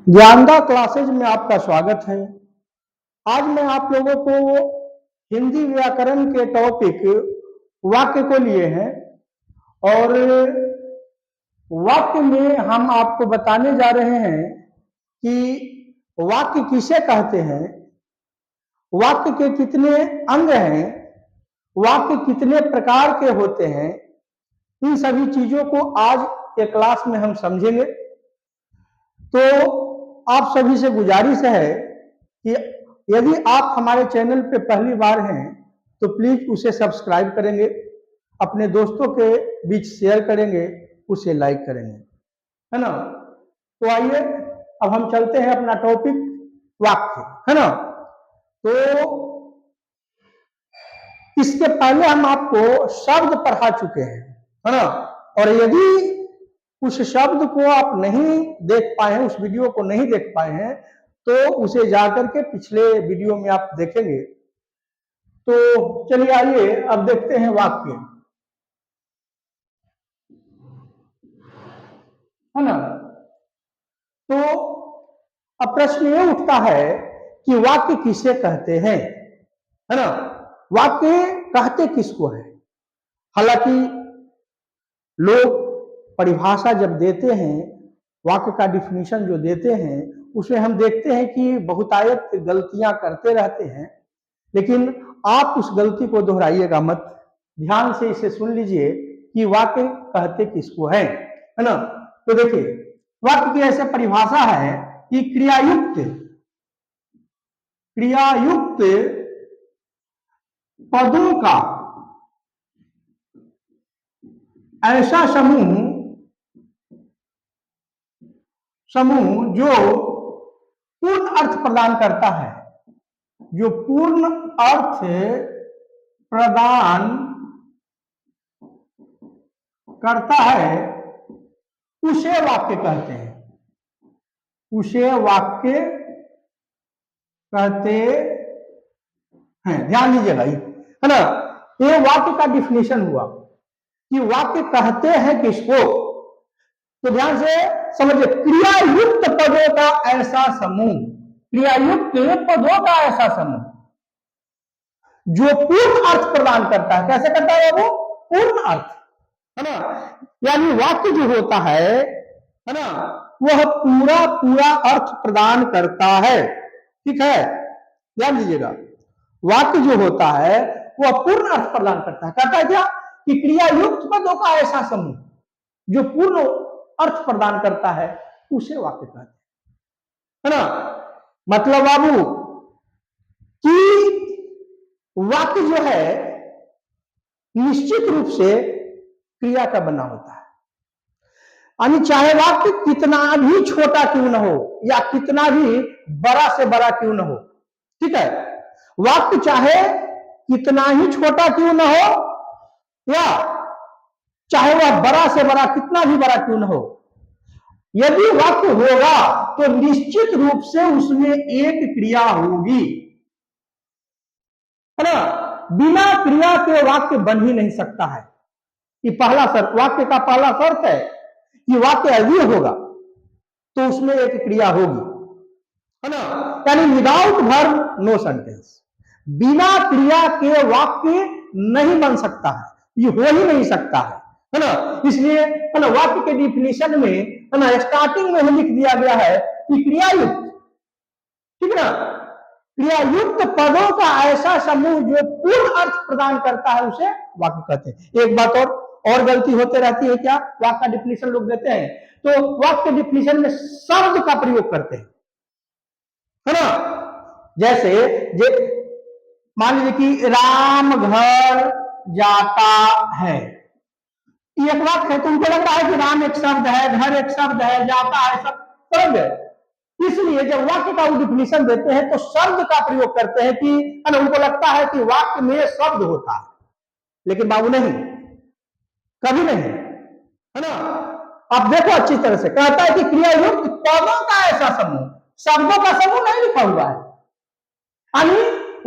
Dnyanada classes में आपका स्वागत है। आज मैं आप लोगों को हिंदी व्याकरण के टॉपिक वाक्य को लिए हैं और वाक्य में हम आपको बताने जा रहे हैं कि वाक्य किसे कहते हैं, वाक्य के कितने अंग हैं, वाक्य कितने प्रकार के होते हैं। इन सभी चीजों को आज के क्लास में हम समझेंगे। तो आप सभी से गुजारिश है कि यदि आप हमारे चैनल पे पहली बार हैं तो प्लीज उसे सब्सक्राइब करेंगे, अपने दोस्तों के बीच शेयर करेंगे, उसे लाइक करेंगे, है ना। तो आइए अब हम चलते हैं अपना टॉपिक वाक्य, है ना। तो इसके पहले हम आपको शब्द पढ़ा चुके हैं, है ना। और यदि उस शब्द को आप नहीं देख पाए हैं, उस वीडियो को नहीं देख पाए हैं, तो उसे जाकर के पिछले वीडियो में आप देखेंगे। तो चलिए आइए अब देखते हैं वाक्य, है ना। तो अब प्रश्न ये उठता है कि वाक्य किसे कहते हैं, है ना। वाक्य कहते किसको है। हालांकि लोग परिभाषा जब देते हैं, वाक्य का डिफिनीशन जो देते हैं, उसमें हम देखते हैं कि बहुतायत गलतियां करते रहते हैं, लेकिन आप उस गलती को दोहराइएगा मत। ध्यान से इसे सुन लीजिए कि वाक्य कहते किसको है ना। तो देखिए, वाक्य की ऐसे परिभाषा है कि क्रियायुक्त पदों का ऐसा समूह जो पूर्ण अर्थ प्रदान करता है, जो पूर्ण अर्थ प्रदान करता है, उसे वाक्य कहते हैं। उसे वाक्य कहते हैं। ध्यान दीजिएगा, है ना। ये वाक्य का डिफिनेशन हुआ कि वाक्य कहते हैं किसको। तो ध्यान से समझिए, क्रियायुक्त पदों का ऐसा समूह, क्रियायुक्त पदों का ऐसा समूह जो पूर्ण अर्थ प्रदान करता है। कैसे करता है वो? पूर्ण अर्थ, है ना। यानी वाक्य जो होता है ना, वह पूरा पूरा अर्थ प्रदान करता है। ठीक है, ध्यान दीजिएगा। वाक्य जो होता है वह पूर्ण अर्थ प्रदान करता है। कहता है क्या कि क्रियायुक्त पदों का ऐसा समूह जो पूर्ण अर्थ प्रदान करता है, उसे वाक्य कहते हैं, है ना। मतलब बाबू कि वाक्य जो है निश्चित रूप से क्रिया का बना होता है। यानी चाहे वाक्य कितना भी छोटा क्यों न हो या कितना भी बड़ा से बड़ा क्यों न हो, ठीक है, वाक्य चाहे कितना ही छोटा क्यों न हो या चाहे वह बड़ा से बड़ा कितना भी बड़ा क्यों न हो, यदि वाक्य होगा तो निश्चित रूप से उसमें एक क्रिया होगी, है ना। बिना क्रिया के वाक्य बन ही नहीं सकता है। ये पहला शर्त, वाक्य का पहला शर्त है कि वाक्य यदि होगा तो उसमें एक क्रिया होगी, है ना। यानी विदाउट वर्ब नो सेंटेंस, बिना क्रिया के वाक्य नहीं बन सकता है, ये हो ही नहीं सकता है ना। इसलिए है ना, वाक्य के डिफिनेशन में, है ना, स्टार्टिंग में ही लिख दिया गया है कि क्रियायुक्त, ठीक है ना, क्रियायुक्त पदों का ऐसा समूह जो पूर्ण अर्थ प्रदान करता है, उसे वाक्य कहते हैं। एक बात और गलती होते रहती है, क्या वाक्य का डिफिनेशन लोग देते हैं तो वाक्य डिफिनेशन में शब्द का प्रयोग करते हैं, है ना। जैसे मान लीजिए कि राम घर जाता है, एक वाक्य है, तुमको लग रहा है कि राम एक शब्द है, घर एक शब्द है, जाता है सब समझ गए। इसलिए जब वाक्य का डिफिनेशन देते हैं तो शब्द का प्रयोग करते हैं कि उनको लगता है कि वाक्य में शब्द होता है, लेकिन बाबू नहीं, कभी नहीं, है ना। अब देखो अच्छी तरह से, कहता है कि क्रियायुक्त पदों का ऐसा समूह, शब्दों का समूह नहीं लिखा हुआ है। यानी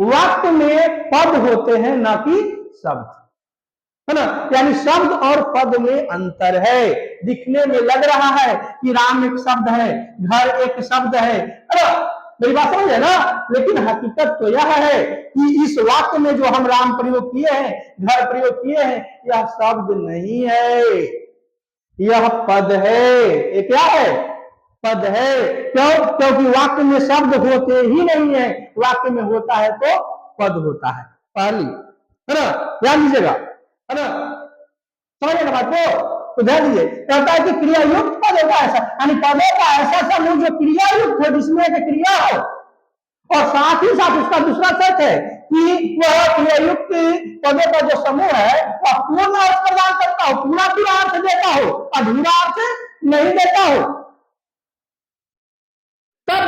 वाक्य में पद होते हैं, ना कि शब्द, है ना। यानी शब्द और पद में अंतर है। दिखने में लग रहा है कि राम एक शब्द है, घर एक शब्द है ना, मेरी बात समझ है ना, लेकिन हकीकत तो यह है कि इस वाक्य में जो हम राम प्रयोग किए हैं, घर प्रयोग किए हैं, यह शब्द नहीं है, यह पद है। ये क्या है? पद है। क्यों? क्योंकि वाक्य में शब्द होते ही नहीं है, वाक्य में होता है तो पद होता है। पहली है ना, ध्यान दीजिएगा, है ना, समझिएगा बात को। तो ध्यान दीजिए, कहता है कि क्रिया युक्त पद होता है, यानी पदों का ऐसा समूह जो क्रिया युक्त है, जिसमें एक क्रिया हो, और साथ ही साथ उसका दूसरा शर्त है कि वह क्रियायुक्त पदों का जो समूह है वह पूर्ण अर्थ प्रदान करता हो, पूरा पूरा अर्थ देता हो, अधूरा अर्थ नहीं देता हो, तब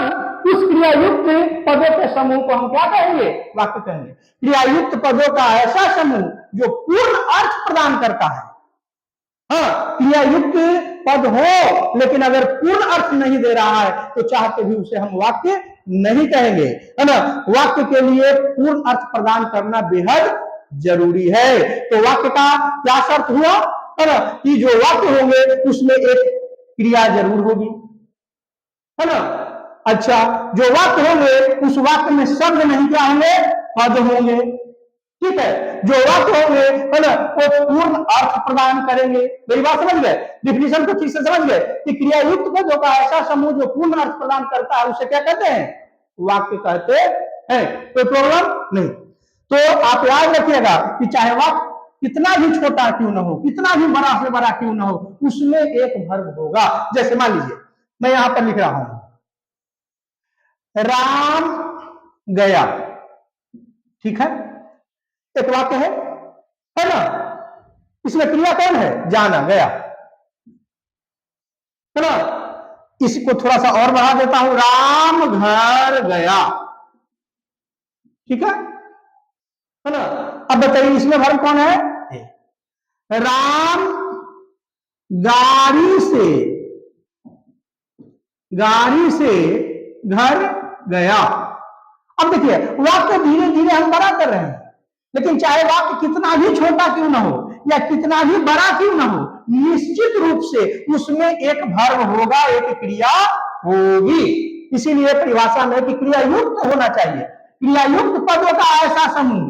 उस क्रियायुक्त पदों के समूह को हम क्या कहेंगे? वाक्य कहेंगे। क्रियायुक्त पदों का ऐसा समूह जो पूर्ण अर्थ प्रदान करता है। हाँ, क्रियायुक्त पद हो लेकिन अगर पूर्ण अर्थ नहीं दे रहा है तो चाहते भी उसे हम वाक्य नहीं कहेंगे, है ना। वाक्य के लिए पूर्ण अर्थ प्रदान करना बेहद जरूरी है। तो वाक्य का क्या शर्त हुआ, है ना, कि जो वाक्य होंगे उसमें एक क्रिया जरूर होगी, है ना। अच्छा, जो वाक्य होंगे उस वाक्य में शब्द नहीं क्या होंगे? पद होंगे। ठीक है, जो वाक्य होंगे, है ना, वो पूर्ण अर्थ प्रदान करेंगे। मेरी बात समझ गए? डिफिनेशन को ठीक से समझ गए कि क्रियायुक्त पदों का ऐसा समूह जो पूर्ण अर्थ प्रदान करता है उसे क्या कहते हैं? वाक्य कहते हैं। कोई प्रॉब्लम नहीं। तो आप याद रखिएगा कि चाहे वाक्य कितना भी छोटा क्यों ना हो, कितना भी बड़ा से बड़ा क्यों ना हो, उसमें एक वर्ब होगा। जैसे मान लीजिए मैं यहां पर लिख रहा हूं, राम गया, ठीक है, एक वाक्य है ना। इसमें क्रिया कौन है? जाना, गया, है ना। इसको थोड़ा सा और बढ़ा देता हूं, राम घर गया, ठीक है ना। अब बताइए इसमें वर्ब कौन है? राम गाड़ी से घर गया। अब देखिए वाक्य धीरे धीरे हम बड़ा कर रहे हैं, लेकिन चाहे वाक्य कितना भी छोटा क्यों ना हो या कितना भी बड़ा क्यों ना हो, निश्चित रूप से उसमें एक वर्ब होगा, एक क्रिया होगी। इसीलिए परिभाषा में कि क्रिया युक्त होना चाहिए। क्रिया युक्त पदों का ऐसा समूह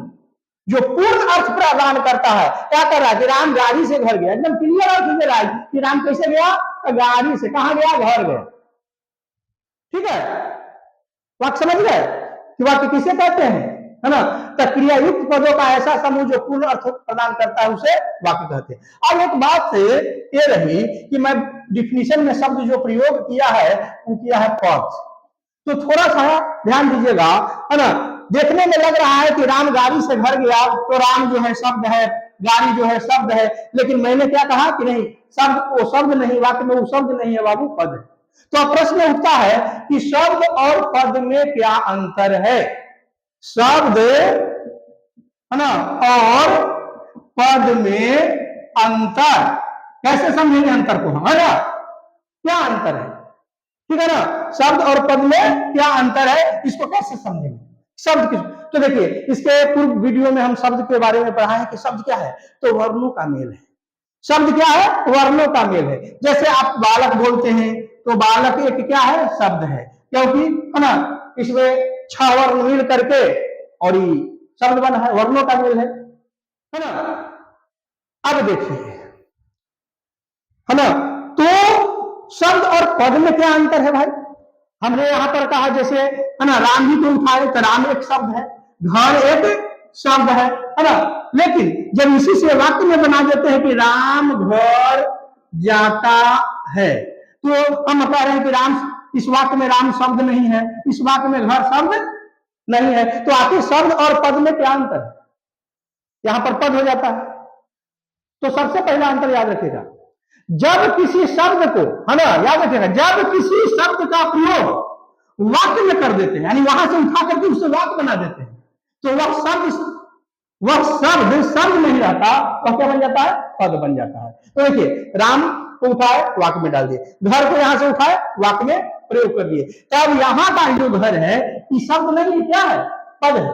जो पूर्ण अर्थ प्रदान करता है। क्या कर रहा है कि राम गाड़ी से घर गया, एकदम क्लियर अर्थ दे रहा है कि राम कैसे गया? तो गाड़ी से। कहां गया? घर गया। ठीक है, वाक्य समझ गए कि वाक्य किसे कहते हैं, है ना। तो क्रियायुक्त पदों का ऐसा समूह जो पूर्ण अर्थ प्रदान करता है उसे वाक्य कहते हैं। अब एक बात से ये रही कि मैं डिफिनीशन में शब्द जो प्रयोग किया है वो किया है पद। तो थोड़ा सा ध्यान दीजिएगा, है ना। देखने में लग रहा है कि राम गाड़ी से घर गया, तो राम जो है शब्द है, गाड़ी जो है शब्द है, लेकिन मैंने क्या कहा कि नहीं, शब्द वो शब्द नहीं, वाक्य में वो शब्द नहीं है बाबू, पद है। तो अब प्रश्न उठता है कि शब्द और पद में क्या अंतर है? शब्द, है ना, और पद में अंतर कैसे समझेंगे? अंतर को हम, है ना, क्या अंतर है? ठीक है ना, शब्द और पद में क्या अंतर है, इसको कैसे समझेंगे? शब्द किस, तो देखिए इसके पूर्व वीडियो में हम शब्द के बारे में पढ़ा है कि शब्द क्या है, तो वर्णों का मेल है। शब्द क्या है? वर्णों का मेल है। जैसे आप बालक बोलते हैं तो बालक एक क्या है? शब्द है, क्योंकि, है ना, इसमें 6 वर्ण मिल करके और ये शब्द बना है, वर्णों का मेल है ना। अब देखिए, है ना, तो शब्द और पद में क्या अंतर है भाई? हमने यहां पर कहा जैसे, है ना, राम ही को उठाए तो राम एक शब्द है, घर एक शब्द है ना। लेकिन जब इसी से वाक्य में बना देते हैं कि राम घर जाता है, तो हम कह रहे हैं कि राम, इस वाक्य में राम शब्द नहीं है, इस वाक्य में घर शब्द नहीं है। तो आखिर शब्द और पद में क्या अंतर है? यहां पर पद हो जाता है। तो सबसे पहला अंतर याद रखिएगा, जब किसी शब्द को, है ना, याद रखिएगा, जब किसी शब्द का प्रयोग वाक्य में कर देते हैं, यानी वहां से उठा करके उससे वाक्य बना देते हैं, तो वह शब्द शब्द नहीं रहता, वह क्या बन जाता है? पद बन जाता है। तो देखिए, राम को उठाए वाक्य में डाल दिए, घर को यहां से उठाए वाक्य में प्रयोग कर दिए। तब यहां का जो घर है ये शब्द नहीं, क्या है? पद है।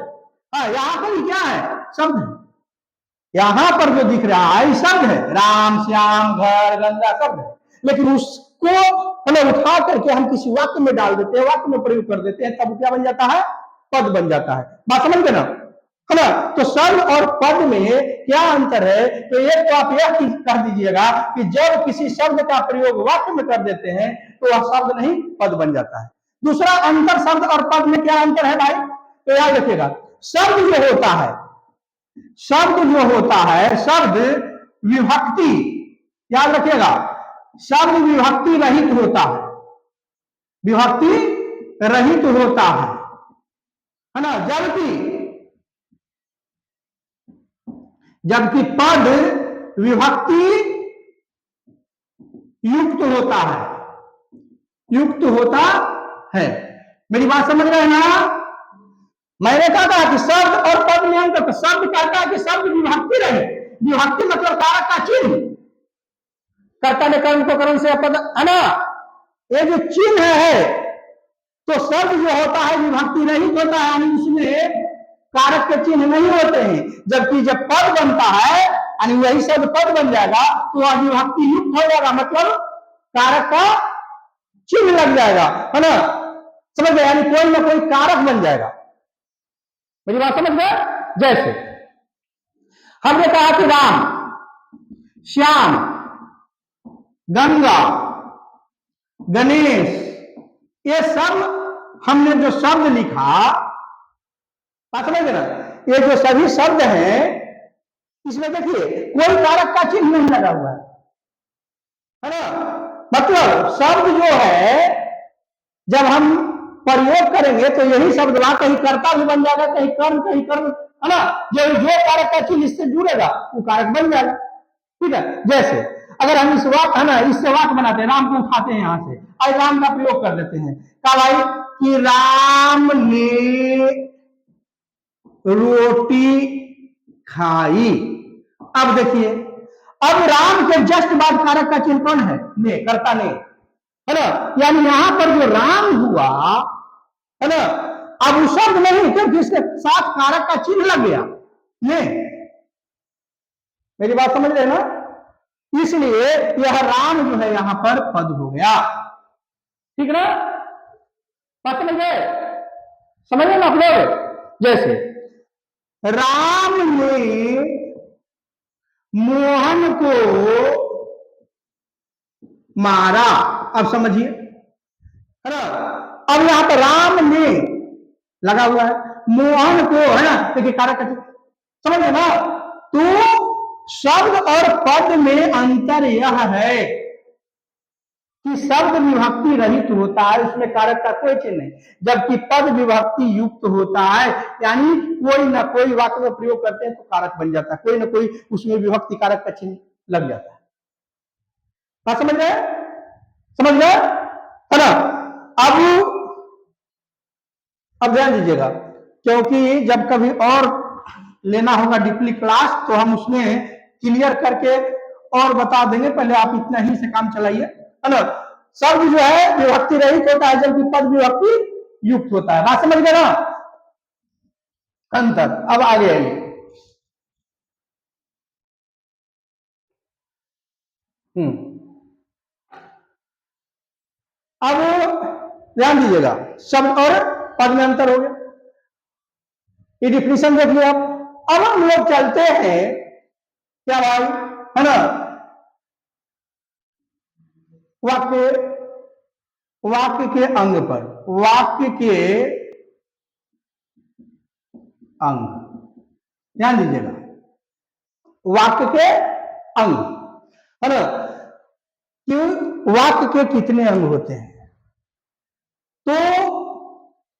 हाँ, यहां पर क्या है? शब्द है। यहां पर जो दिख रहा है शब्द है, राम श्याम घर गंगा शब्द है, लेकिन उसको मतलब उठा करके हम किसी वाक्य में डाल देते हैं, वाक्य में प्रयोग कर देते हैं, तब क्या बन जाता है? पद बन जाता है। बात समझ गए ना? है ना? तो शब्द और पद में क्या अंतर है? तो एक तो आप यह कह दीजिएगा कि जब किसी शब्द का प्रयोग वाक्य में कर देते हैं तो वह शब्द नहीं पद बन जाता है। दूसरा अंतर शब्द और पद में क्या अंतर है भाई? तो याद रखिएगा, शब्द जो होता है, शब्द जो होता है, शब्द विभक्ति, याद रखिएगा, शब्द विभक्ति रहित होता है, विभक्ति रहित होता है ना? जबकि पद विभक्ति युक्त होता है, युक्त होता है। मेरी बात समझ रहे हैं ना? मैंने कहा था कि शब्द और पद में अंतर। शब्द कहता है कि शब्द विभक्ति रहे, विभक्ति मतलब कारक का चिन्ह, कर्ता ने कर्म को कर्म से पद, है ना? ये जो चिन्ह है, तो शब्द जो होता है विभक्ति रहित होता है, यानी उसमें कारक के चिन्ह नहीं होते हैं। जबकि जब पद बनता है, यानी वही शब्द पद बन जाएगा तो वह विभक्ति युक्त हो जाएगा, मतलब कारक का चिन्ह लग जाएगा, है ना? समझ गए? यानी कोई ना कोई कारक बन जाएगा। मेरी बात समझ गए? जैसे हमने कहा कि राम श्याम गंगा गणेश, ये सब हमने जो शब्द लिखा, बात समझ गए ना? ये जो सभी शब्द हैं, इसमें देखिए कोई कारक का चिन्ह नहीं लगा हुआ है ना? मतलब शब्द जो है जब हम प्रयोग करेंगे तो यही शब्द वहां कहीं कर्ता भी बन जाएगा, कहीं कर्म, है ना? जो कारक का चिन्ह इससे जुड़ेगा वो कारक बन जाएगा। ठीक है? जैसे अगर हम इस वाक्य, है ना, इससे वाक्य बनाते हैं, राम को उठाते हैं यहां से, और राम का प्रयोग कर देते हैं, कहा भाई कि राम ने रोटी खाई। अब देखिए, अब राम के जस्ट बाद कारक का चिन्ह कौन है? ने, कर्ता ने, है ना? यानी यहां पर जो राम हुआ, है ना, अब वो शब्द नहीं, क्योंकि इसके साथ कारक का चिन्ह लग गया ने। मेरी बात समझ रहे ना? इसलिए यह राम जो है यहां पर पद हो गया। ठीक ना? बात समझ गए? समझ गए ना आप लोग? जैसे राम ने मोहन को मारा। अब समझिए, है ना? अब यहां पर राम ने लगा हुआ है, मोहन को, है ना, देखिए कारक, समझ गए ना? तो शब्द और पद में अंतर यह है कि शब्द विभक्ति रहित होता है, उसमें कारक का कोई चिन्ह नहीं, जबकि पद विभक्ति युक्त होता है, यानी कोई ना कोई वाक्य में प्रयोग करते हैं तो कारक बन जाता है, कोई ना कोई उसमें विभक्ति कारक का चिन्ह लग जाता है। बात समझ गए? समझ गए, है ना? अब ध्यान दीजिएगा, क्योंकि जब कभी और लेना होगा डीपली क्लास तो हम उसमें क्लियर करके और बता देंगे, पहले आप इतना ही से काम चलाइए, है ना? शब्द जो है विभक्ति रहित होता है, जबकि पद विभक्ति युक्त होता है। बात समझ गए ना? अंतर। अब आगे आइए, अब ध्यान दीजिएगा, शब्द और पद में अंतर हो गया, ये डिफिनेशन देख लिया आप। अब हम लोग चलते हैं क्या भाई, है ना, वाक्य के अंग पर। वाक्य के अंग, ध्यान दीजिएगा, वाक्य के अंग, है ना? कि वाक्य के कितने अंग होते हैं? तो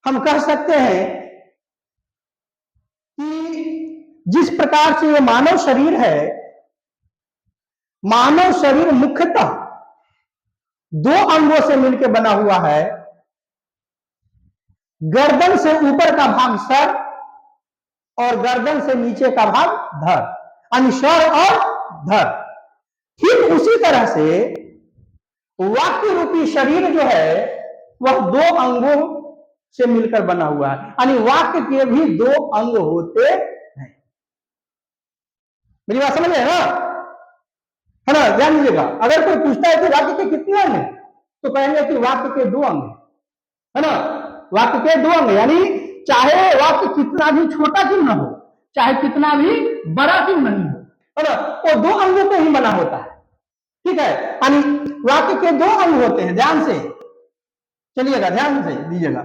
हम कह सकते हैं कि जिस प्रकार से ये मानव शरीर है, मानव शरीर मुख्यतः दो अंगों से मिलकर बना हुआ है। गर्दन से ऊपर का भाग सर और गर्दन से नीचे का भाग धड़, यानी सर और धड़। ठीक उसी तरह से वाक्य रूपी शरीर जो है वह दो अंगों से मिलकर बना हुआ है, यानी वाक्य के भी दो अंग होते हैं। मेरी बात समझ रहे हैं ना, है ना। ध्यान दीजिएगा, अगर कोई पूछता है कि वाक्य के कितने अंग हैं, तो कहेंगे कि वाक्य के 2 अंग है ना। वाक्य के 2 अंग, यानी चाहे वाक्य कितना भी छोटा क्यों ना हो, चाहे कितना भी बड़ा क्यों नहीं हो, है ना, वो 2 अंगों पे ही बना होता है। ठीक है, यानी वाक्य के 2 अंग होते हैं। ध्यान से चलिएगा, ध्यान से दीजिएगा,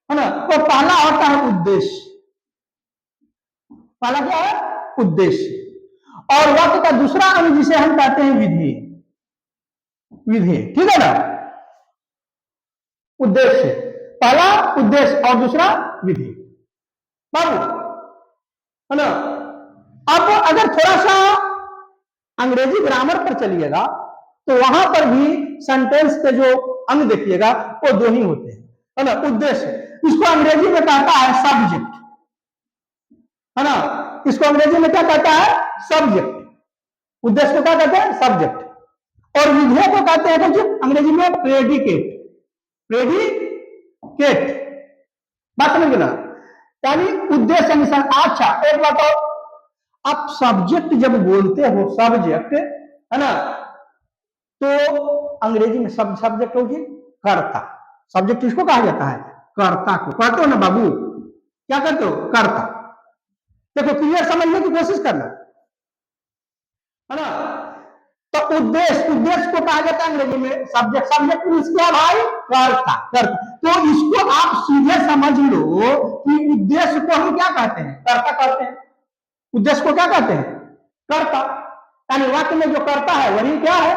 है ना। तो पहला होता है उद्देश्य। पहला क्या है? उद्देश्य। और वाक्य का दूसरा अंग जिसे हम कहते हैं विधेय। विधेय, ठीक है ना। उद्देश्य, पहला उद्देश्य और दूसरा विधेय। बाबू, है ना। अब अगर थोड़ा सा अंग्रेजी ग्रामर पर चलिएगा तो वहां पर भी सेंटेंस के जो अंग देखिएगा वो 2 ही होते हैं, है ना। उद्देश्य, इसको अंग्रेजी में कहता है सब्जेक्ट, है ना। इसको अंग्रेजी में क्या कहता है? सब्जेक्ट। उद्देश्य को क्या कहते हैं? सब्जेक्ट। और विधेय को कहते हैं कि अंग्रेजी में प्रेडिकेट। प्रेडिकेट, बात समझ ना, यानी उद्देश्य अनुसार। अच्छा एक बात और, आप सब्जेक्ट जब बोलते हो, सब्जेक्ट, है ना, तो अंग्रेजी में सब्जेक्ट होगी कर्ता। सब्जेक्ट किसको कहा जाता है? कर्ता को। कहते हो ना बाबू, क्या कहते हो? कर्ता। देखो क्लियर समझने की कोशिश करना, है ना। तो उद्देश्य, उद्देश्य को कहा जाता है अंग्रेजी में सब्जेक्ट। सब्जेक्ट मीन्स क्या भाई? कर्ता। कर्ता। तो इसको आप सीधे समझ लो कि उद्देश्य को हम क्या कहते हैं? कर्ता कहते हैं। उद्देश्य को क्या कहते हैं? कर्ता। यानी वाक्य में जो कर्ता है वही क्या है?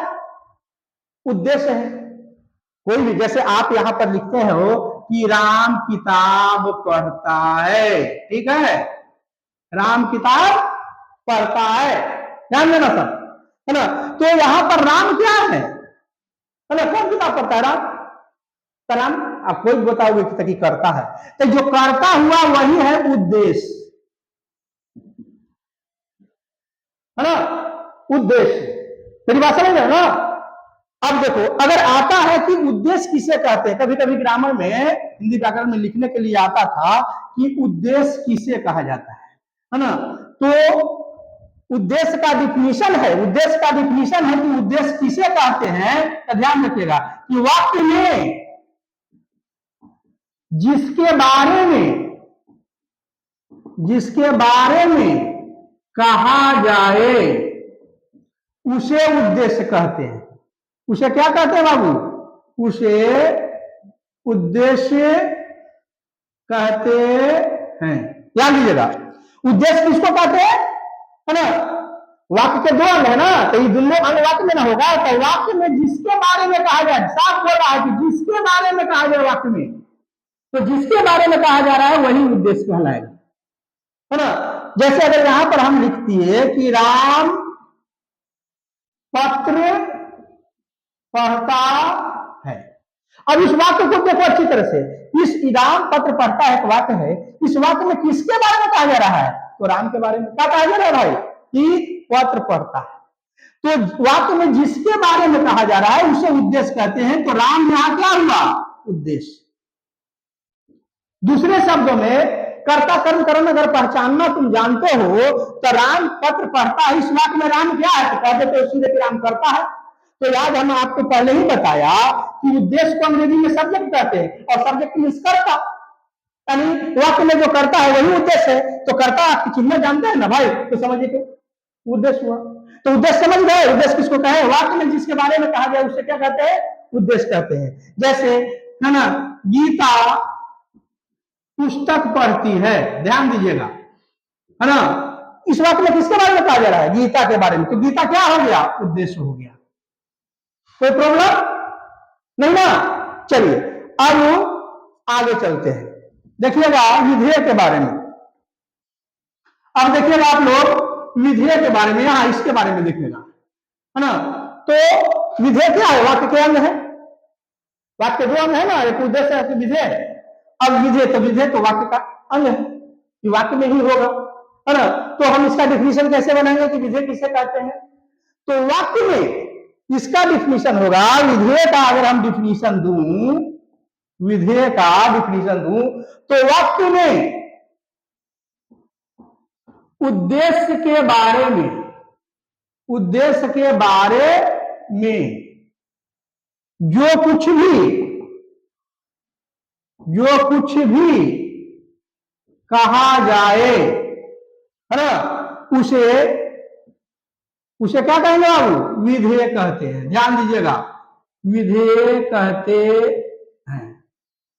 उद्देश्य है। कोई भी, जैसे आप यहां पर लिखते हो कि राम किताब पढ़ता है, ठीक है, राम किताब पढ़ता है, ध्यान देना सब, है ना। तो यहां पर राम क्या है ना, कौन किताब पढ़ता है? राम। तो राम आप कोई बताओगे कि करता है, तो जो करता हुआ वही है उद्देश्य, है ना। उद्देश्य, मेरी बात समझ रहे हो ना। अब देखो, अगर आता है कि उद्देश्य किसे कहते हैं, कभी कभी ग्रामर में, हिंदी व्याकरण में लिखने के लिए आता था कि उद्देश्य किसे कहा जाता है ना। तो उद्देश्य का डिफिनीशन है, उद्देश्य का डिफिनीशन है कि उद्देश्य किसे कहते हैं। तो ध्यान रखिएगा कि वाक्य में जिसके बारे में कहा जाए उसे उद्देश्य कहते हैं। उसे क्या कहते हैं बाबू? उसे उद्देश्य कहते हैं। ध्यान दीजिएगा, उद्देश्य किसको कहते हैं, है ना। वाक्य के 2 अंग है ना, तो ये दोनों अंग वाक्य में ना होगा। तो वाक्य में जिसके बारे में कहा जाए, साफ बोल रहा है कि जिसके बारे में कहा जाए वाक्य में, तो जिसके बारे में कहा जा रहा है वही उद्देश्य कहलाएगा, है ना। जैसे अगर यहां पर हम लिख दिए कि राम पत्र पढ़ता है। अब इस वाक्य को देखो अच्छी तरह से, इस राम पत्र पढ़ता है एक वाक्य है, इस वाक्य में किसके बारे में कहा जा रहा है? तो राम के बारे में। क्या कहा जा रहा है भाई? कि पत्र पढ़ता है। तो वाक्य में जिसके बारे में कहा जा रहा है उसे उद्देश्य कहते हैं। तो राम यहां क्या हुआ? उद्देश्य। दूसरे शब्दों में, कर्ता कर्म करण अगर पहचानना तुम जानते हो तो राम पत्र पढ़ता है, इस वाक्य में राम क्या है? तो कहते तो सीधे राम करता है। तो याद हम आपको पहले ही बताया कि उद्देश्य को अंग्रेजी में सब्जेक्ट कहते हैं और सब्जेक्ट मीन्स कर्ता, यानी वाक्य में जो करता है वही उद्देश्य है। तो कर्ता आपकी चिन्ह जानते हैं ना भाई, तो समझिए कि उद्देश्य हुआ। तो उद्देश्य समझ गए, उद्देश्य किसको कहे? वाक्य में जिसके बारे में कहा गया उससे क्या कहते हैं? उद्देश्य कहते हैं। जैसे, है ना, गीता पुस्तक पढ़ती है, ध्यान दीजिएगा, है ना। इस वाक्य में किसके बारे में कहा जा रहा है? गीता के बारे में। तो गीता क्या हो गया? उद्देश्य हो गया। कोई प्रॉब्लम नहीं ना। चलिए अब आगे चलते हैं, देखिएगा विधेय के बारे में। अब देखिएगा आप लोग विधेय के बारे में, यहां इसके बारे में देखिएगा, है ना। तो विधेय क्या है? वाक्य के अंग है, वाक्य 2 अंग है ना, एक उद्देश्य है, विधेय। अब विधेय तो वाक्य का अंग है, ये वाक्य में ही होगा, है ना। तो हम इसका डिफिनीशन कैसे बनाएंगे कि विधेय किसे कहते हैं? तो वाक्य में इसका डिफिनीशन होगा, विधेय का अगर हम डिफिनीशन दूं, विधेय का डिफिनीशन दूं, तो वाक्य में उद्देश्य के बारे में उद्देश्य के बारे में जो कुछ भी कहा जाए, है ना, उसे क्या कहेंगे बाबू? विधेय कहते हैं। ध्यान दीजिएगा, विधेय कहते हैं,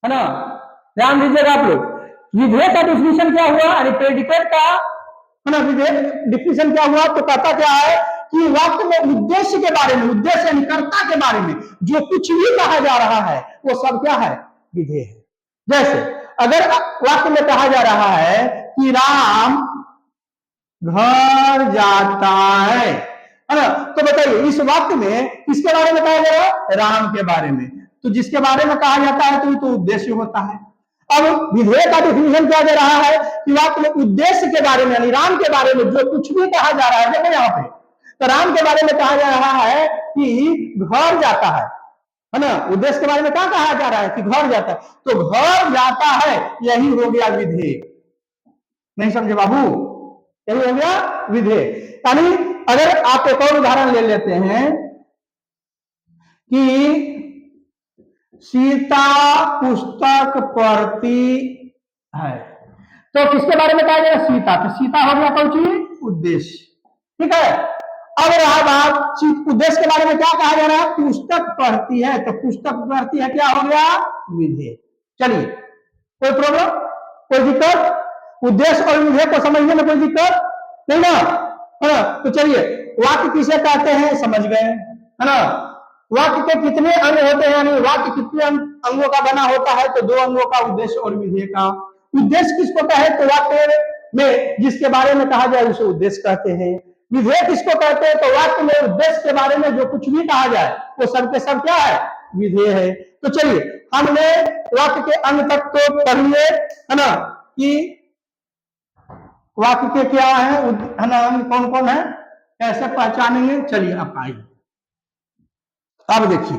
है ना। ध्यान दीजिएगा आप लोग, विधेय का डिफिनेशन क्या हुआ, यानी प्रेडिकेट का, है ना, विधेय डिफिनेशन क्या हुआ? तो कहता क्या है कि वाक्य में उद्देश्य के बारे में, उद्देश्य यानी कर्ता के बारे में जो कुछ भी कहा जा रहा है वो सब क्या है? विधेय है। जैसे अगर वाक्य में कहा जा रहा है कि राम घर जाता है ना, तो बताइए इस वाक्य में किसके बारे में कहा जा रहा है? राम के बारे में। तो जिसके बारे में कहा जाता है तो उद्देश्य होता है। अब विधेय का डिफिनेशन क्या दे रहा है कि वाक्य में उद्देश्य के बारे में, यानी राम के बारे में जो कुछ भी कहा जा रहा है, देखो यहाँ पे तो राम के बारे में कहा जा रहा है कि घर जाता है ना। उद्देश्य के बारे में क्या कहा जा रहा है? कि घर जाता है, तो घर जाता है यही हो गया विधेय। नहीं समझे बाबू? यही हो गया विधेय। यानी अगर आप एक और उदाहरण ले लेते हैं कि सीता पुस्तक पढ़ती है, तो किसके बारे में कहा जाएगा? सीता। तो सीता हो गया कौन चीज? उद्देश्य। ठीक है। अब रहा बात उद्देश्य के बारे में क्या कहा जा रहा है? पुस्तक पढ़ती है, तो पुस्तक पढ़ती है क्या हो गया? विधेय। चलिए, कोई प्रॉब्लम, कोई दिक्कत? उद्देश्य और विधेय को समझने में कोई दिक्कत नहीं ना, है ना। तो चलिए, वाक्य किसे कहते हैं समझ गए, है ना। वाक्य के कितने अंग होते हैं, यानी वाक्य कितने अंगों का बना होता है? तो 2 अंगों का, उद्देश्य और विधेय का। उद्देश्य किसको कहे? तो वाक्य में जिसके बारे में कहा जाए उसे उद्देश्य कहते हैं। विधेय किसको कहते हैं? तो वाक्य में उद्देश्य के बारे में जो कुछ भी कहा जाए वो सब के सब क्या है? विधेय है। तो चलिए, हमने वाक्य के अंग तक तो पढ़ लिए, है ना, कि वाक्य के क्या है ना, कौन कौन है, कैसे पहचानेंगे। चलिए अब आइए, अब देखिए,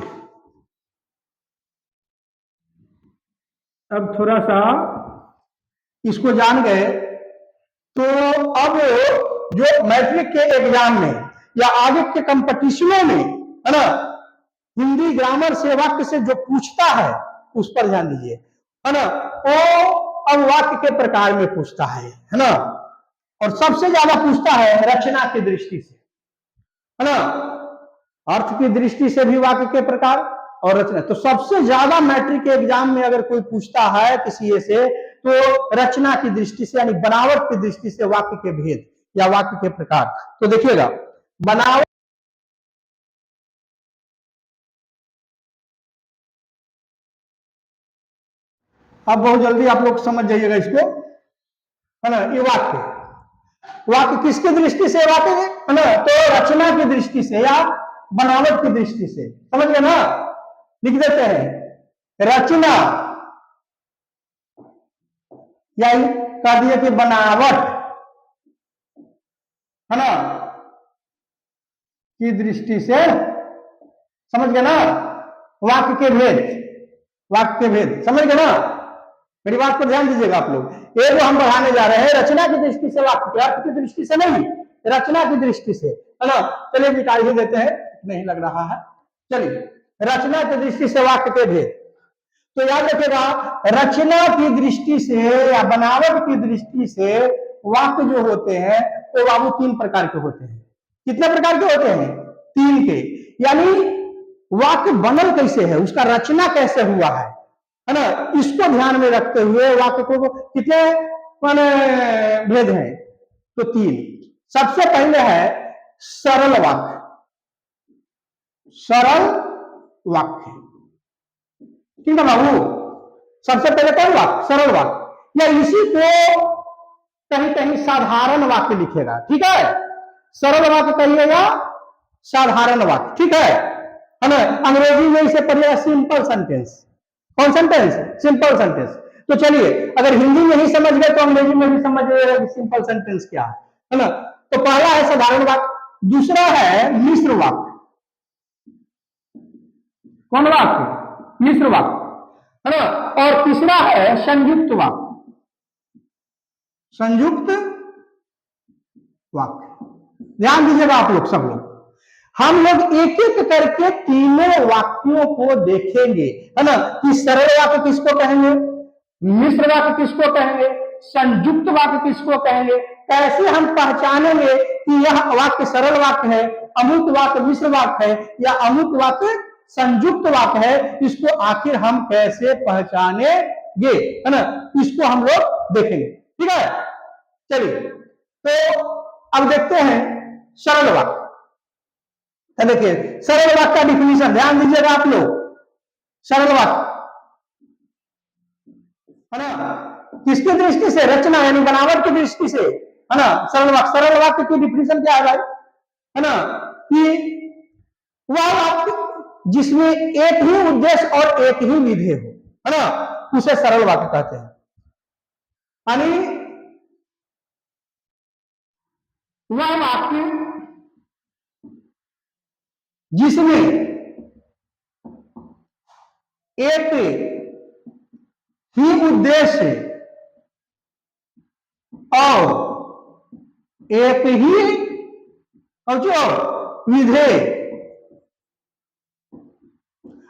अब थोड़ा सा इसको जान गए तो अब जो मैट्रिक के एग्जाम में या आगे के कंपटीशनों में, है ना, हिंदी ग्रामर से वाक्य से जो पूछता है उस पर ध्यान दीजिए, है ना। वो अब वाक्य के प्रकार में पूछता है ना, और सबसे ज्यादा पूछता है रचना की दृष्टि से, है ना। अर्थ की दृष्टि से भी वाक्य के प्रकार और रचना। तो सबसे ज्यादा मैट्रिक के एग्जाम में अगर कोई पूछता है किसी से तो रचना की दृष्टि से, यानी बनावट की दृष्टि से वाक्य के भेद या वाक्य के प्रकार। तो देखिएगा, बनावट, अब बहुत जल्दी आप लोग समझ जाइएगा इसको, है ना। ये वाक्य किसकी दृष्टि से वाक्य है ना? तो रचना की दृष्टि से या बनावट की दृष्टि से, समझ गए ना। लिख देते हैं रचना, या कह दिए कि बनावट, है ना, की दृष्टि से, समझ गए ना। वाक्य के भेद, वाक्य के भेद, समझ गए ना। मेरी बात पर ध्यान दीजिएगा आप लोग। एक हम बढ़ाने जा रहे हैं रचना की दृष्टि से वाक्य के, अर्थ की दृष्टि से नहीं, रचना की दृष्टि से, है ना। चलिए निकाल ही देते हैं, नहीं लग रहा है। चलिए, रचना की दृष्टि से वाक्य के भेद। तो याद रखिएगा, रचना की दृष्टि से या बनावट की दृष्टि से वाक्य जो होते हैं वो बाबू 3 प्रकार के होते हैं। कितने प्रकार के होते हैं? 3 के। यानी वाक्य बनल कैसे है, उसका रचना कैसे हुआ है ना, इसको ध्यान में रखते हुए वाक्य को कितने माने भेद हैं? तो 3। सबसे पहले है सरल वाक्य, सरल वाक्य, ठीक है बाबू। सबसे पहले कौन वाक्य? सरल वाक्य, या इसी को कहीं कहीं साधारण वाक्य लिखेगा, ठीक है। सरल वाक्य कहिएगा, साधारण वाक्य, ठीक है ना। अंग्रेजी में इसे पढ़िएगा सिंपल सेंटेंस। कौन सेंटेंस? Simple sentence. तो चलिए, अगर हिंदी में ही समझ गए तो अंग्रेजी में भी समझ जाइएगा कि सिंपल सेंटेंस क्या है ना। तो पहला है साधारण वाक्य, दूसरा है मिश्र वाक्य। कौन वाक्य? मिश्र वाक्य, है ना। और तीसरा है संयुक्त वाक्य, संयुक्त वाक्य। ध्यान दीजिएगा आप लोग, सब लोग। हम लोग एक एक करके तीनों वाक्यों को देखेंगे, है ना, कि सरल वाक्य किसको कहेंगे, मिश्र वाक्य किसको कहेंगे, संयुक्त वाक्य किसको कहेंगे, कैसे हम पहचानेंगे कि यह वाक्य सरल वाक्य है, अमूर्त वाक्य मिश्र वाक्य है, या अमूर्त वाक्य संयुक्त वाक्य है, इसको आखिर हम कैसे पहचानेंगे, है ना, इसको हम लोग देखेंगे। ठीक है, चलिए तो अब देखते हैं सरल वाक्य। तो देखिए सरल वाक्य का डिफिनीशन ध्यान दीजिएगा आप लोग। सरल वाक्य है ना, किसकी दृष्टि से, रचना यानी बनावट की दृष्टि से, है ना, सरल वाक्य की डिफिनीशन क्या है भाई, है ना, कि वह वाक्य जिसमें एक ही उद्देश्य और एक ही विधेय हो, है ना, उसे सरल वाक्य कहते हैं। यानी वह वाक्य जिसमें एक ही उद्देश्य और एक ही और जो विधेय,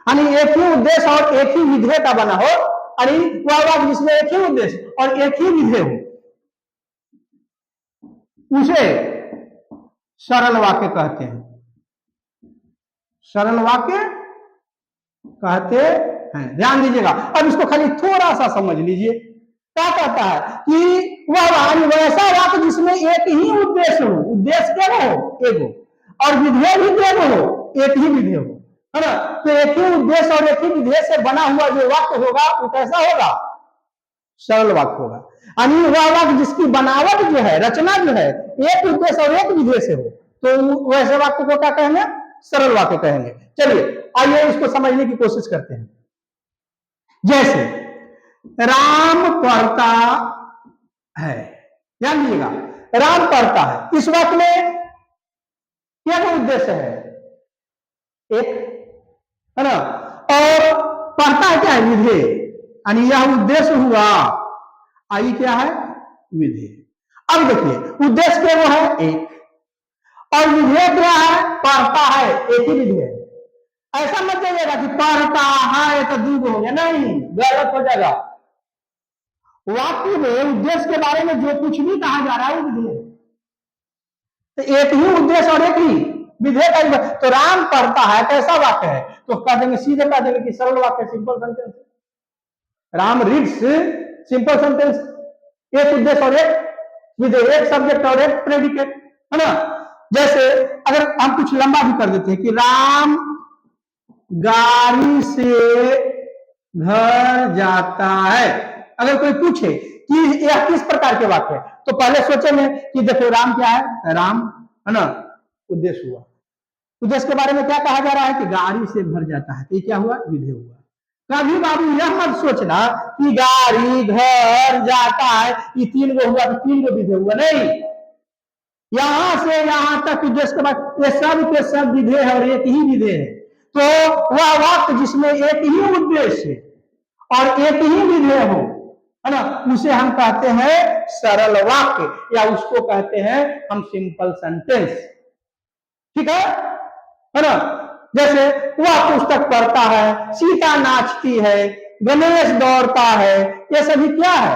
यानी एक ही उद्देश्य और एक ही विधेय का बना हो, यानी वह वाक्य जिसमें एक ही उद्देश्य और एक ही विधेय हो, उसे सरल वाक्य कहते हैं। सरल वाक्य कहते हैं, ध्यान दीजिएगा। अब इसको खाली थोड़ा सा समझ लीजिए, क्या कहता है कि वह वैसा वाक्य जिसमें एक ही उद्देश्य हो, उद्देश्य क्या हो, एक हो, और विधेय भी क्या हो, एक ही विधेय हो, है ना, तो एक ही उद्देश्य और एक ही विधेय से बना हुआ जो वाक्य होगा वो कैसा होगा, सरल वाक्य होगा। यानी वह वाक्य जिसकी बनावट जो है, रचना जो है, एक उद्देश्य और एक विधेय से हो, तो वैसे वाक्य को क्या कहेंगे, सरल वाक्य कहेंगे। चलिए आइए इसको समझने की कोशिश करते हैं। जैसे राम पढ़ता है, ध्यान दीजिएगा, राम पढ़ता है, इस वाक्य में क्या उद्देश्य है, एक, है ना, और पढ़ता है क्या है, विधेय, यानी यह उद्देश्य हुआ, आई क्या है, विधेय। अब देखिए उद्देश्य क्या वो है, एक, और विधेय क्या है, पढ़ता है, एक ही विधेय। ऐसा मत जाइएगा कि पढ़ता है तो दूगो हो गया, नहीं, गलत हो जाएगा। वाक्य में उद्देश्य के बारे में जो कुछ भी कहा जा रहा है वो विधेय, तो एक ही उद्देश्य और एक ही विधेय का। तो राम पढ़ता है कैसा वाक्य है, तो कह देंगे, सीधे कह देंगे कि सरल वाक्य, simple sentence. Ram reads, simple sentence, एक उद्देश्य और एक विधेय, एक सब्जेक्ट और एक प्रेडिकेट, है ना। जैसे अगर हम कुछ लंबा भी कर देते हैं कि राम गाड़ी से घर जाता है, अगर कोई पूछे कि यह किस प्रकार के वाक्य है, तो पहले सोचेंगे कि देखो राम क्या है, राम, है ना, उद्देश्य हुआ, उद्देश्य के बारे में क्या कहा जा रहा है कि गाड़ी से घर जाता है, तो ये क्या हुआ, विधेय हुआ। कभी बाबू यह मत सोचना कि गाड़ी घर जाता है ये तीन गो हुआ तो तीन गो विधेय हुआ, नहीं, यहां से यहां तक उद्देश्य के बाद ये सब के सब विधेय है और एक ही विधेय है। तो वह वाक्य जिसमें एक ही उद्देश्य और एक ही विधेय हो, है ना, उसे हम कहते हैं सरल वाक्य, या उसको कहते हैं हम सिंपल सेंटेंस। ठीक है ना। जैसे वह पुस्तक पढ़ता है, सीता नाचती है, गणेश दौड़ता है, ये सभी क्या है,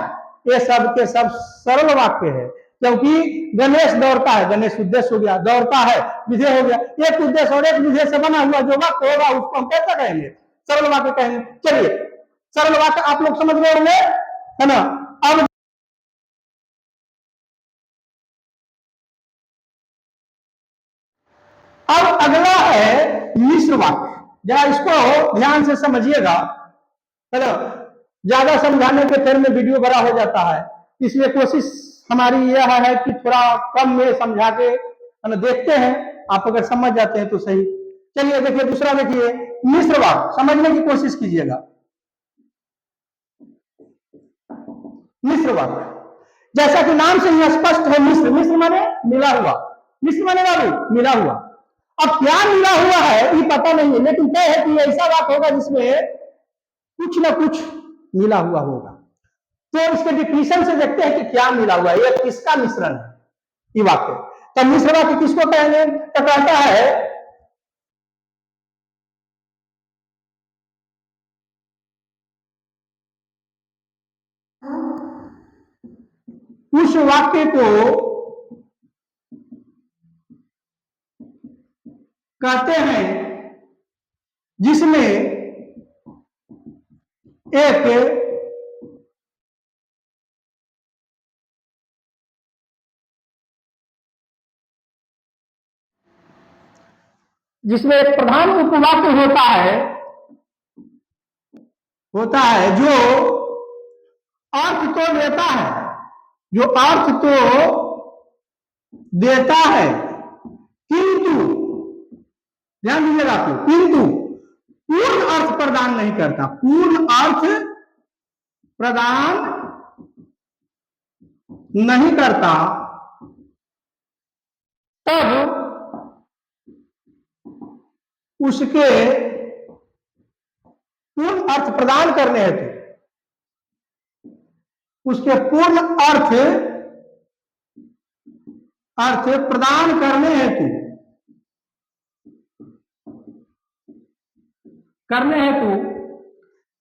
ये सब के सब सरल वाक्य है, क्योंकि गणेश दौड़ता है, गणेश उद्देश्य हो गया, दौड़ता है विधेय हो गया, एक उद्देश्य और एक विधेय से बना हुआ जो वाक्य होगा उसको हम कैसा कहेंगे, सरल वाक्य कहेंगे। चलिए सरल वाक्य आप लोग समझ गए होंगे, है ना। अब अगला है मिश्र वाक्य, जरा इसको ध्यान से समझिएगा, है ना, ज्यादा समझाने के फेर में वीडियो बड़ा हो जाता है, इसलिए कोशिश हमारी यह है कि थोड़ा कम में समझा के, है ना, देखते हैं, आप अगर समझ जाते हैं तो सही। चलिए देखिए दूसरा, देखिए मिश्र वाक्य समझने की कोशिश कीजिएगा। मिश्र वाक्य जैसा कि नाम से ही स्पष्ट है, मिश्र, मिश्र माने मिला हुआ, मिश्र माने मिला हुआ। अब क्या मिला हुआ है ये पता नहीं है, लेकिन तय है कि ऐसा वाक्य होगा जिसमें कुछ ना कुछ मिला हुआ होगा। तो इसके डिफिनीशन से देखते हैं कि क्या मिला हुआ है, ये किसका मिश्रण है ये वाक्य। तो मिश्र वाक्य किसको कहेंगे? तो कहता है उस वाक्य को कहते हैं जिसमें एक प्रधान उपवाक्य होता है जो अर्थ तो देता है, किंतु ध्यान दीजिएगा आप लोग, किंतु पूर्ण अर्थ प्रदान नहीं करता, पूर्ण अर्थ प्रदान नहीं करता। तब उसके पूर्ण अर्थ प्रदान करने हेतु, उसके पूर्ण अर्थ प्रदान करने हेतु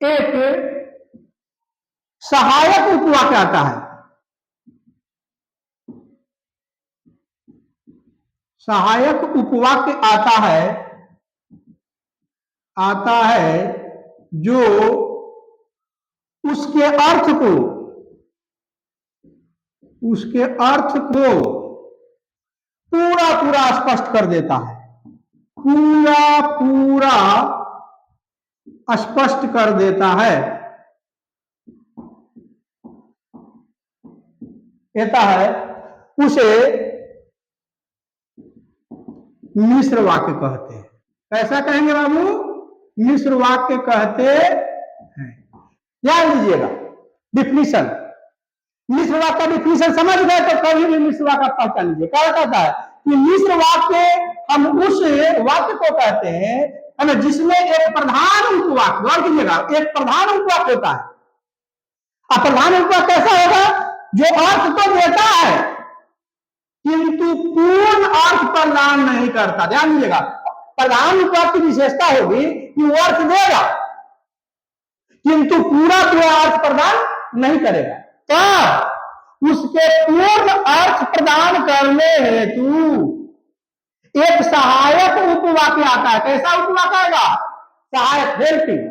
एक सहायक उपवाक्य आता है। सहायक उपवाक्य आता है जो उसके अर्थ को पूरा स्पष्ट कर देता है, पूरा स्पष्ट कर देता है। कहता है उसे मिश्र वाक्य कहते हैं। कैसा कहेंगे बाबू? मिश्र वाक्य कहते हैं। ध्यान दीजिएगा डिफिनीशन, मिश्र वाक्य का डिफिनीशन समझ गए तो कभी भी मिश्र वाक्य पहचान लीजिए। क्या कहता है कि मिश्र वाक्य हम उस वाक्य को कहते हैं हमें जिसमें एक प्रधान उपवाक्य, गौर कीजिएगा, एक प्रधान उपवाक्य होता है। अब प्रधान उपवाक्य कैसा होगा? जो अर्थ तो देता है किंतु पूर्ण अर्थ प्रदान नहीं करता। ध्यान दीजिएगा, प्रधान उपवाक्य की विशेषता होगी कि वो अर्थ देगा किंतु पूरा अर्थ प्रदान नहीं करेगा। तो उसके पूर्ण अर्थ प्रदान करने हेतु एक सहायक उपवाक्य आता है। कैसा उपवाक्य आएगा? सहायक, हेल्पिंग,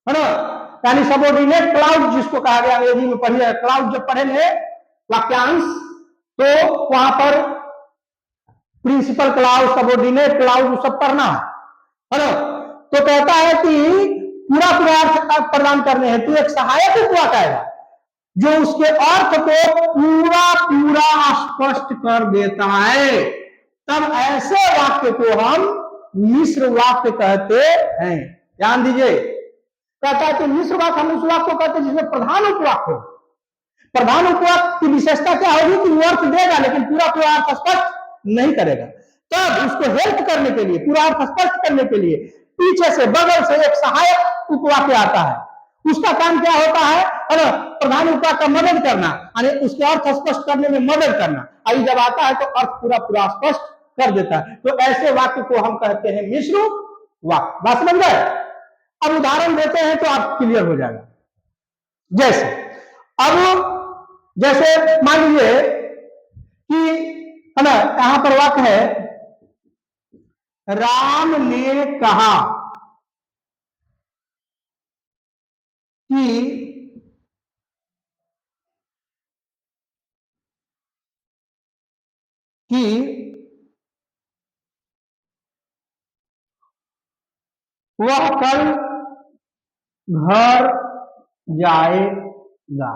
है ना, यानी सबोर्डिनेट क्लाउज जिसको कहा गया, अंग्रेजी में पढ़िए, क्लाउज जब पढ़ेंगे वाक्यांश तो वहां पर प्रिंसिपल क्लाउज, सबोर्डिनेट क्लाउज सब पढ़ना है ना। तो कहता है कि पूरा अर्थ प्रदान करने हेतु एक सहायक उपवाक्य आएगा जो उसके अर्थ को पूरा स्पष्ट कर देता है। तब ऐसे वाक्य को हम मिश्र वाक्य कहते हैं। ध्यान दीजिए, कहता है कि मिश्र वाक्य हम उस वाक्य को कहते हैं जिसमें प्रधान उपवाक्य हो। प्रधान उपवाक्य की विशेषता क्या होगी कि वो अर्थ देगा लेकिन पूरा अर्थ स्पष्ट नहीं करेगा। तब उसको हेल्प करने के लिए, पूरा अर्थ स्पष्ट करने के लिए पीछे से, बगल से एक सहायक उपवाक्य आता है। उसका काम क्या होता है? प्रधान उपवाक्य का मदद करना, यानी उसके अर्थ स्पष्ट करने में मदद करना। आई जब आता है तो अर्थ पूरा स्पष्ट कर देता है। तो ऐसे वाक्य को हम कहते हैं मिश्र वाक्य। बात समझ गए? अब उदाहरण देते हैं तो आप क्लियर हो जाएगा। जैसे मान लीजिए कि है ना, यहां पर वाक्य है राम ने कहा कि वह कल घर जाएगा।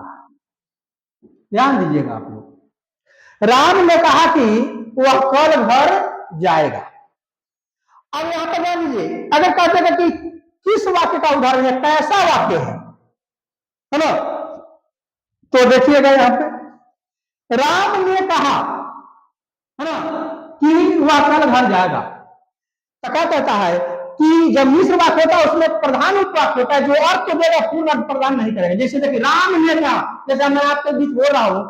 ध्यान दीजिएगा आप लोग, राम ने कहा कि वह कल घर जाएगा। अब यहां पर ध्यान दीजिए, अगर कहते हैं कि किस वाक्य का उदाहरण है, कैसा वाक्य है ना, तो देखिएगा यहां पे राम ने कहा है ना कि वह कल घर जाएगा। तो क्या कहता है कि जब मिश्र वाक्य होता है उसमें प्रधान उपवाक्य होता है जो अर्थ तो देगा, पूर्ण अर्थ प्रदान नहीं करेगा। जैसे देखिए राम ने कहा, जैसे मैं आपके बीच बोल रहा हूं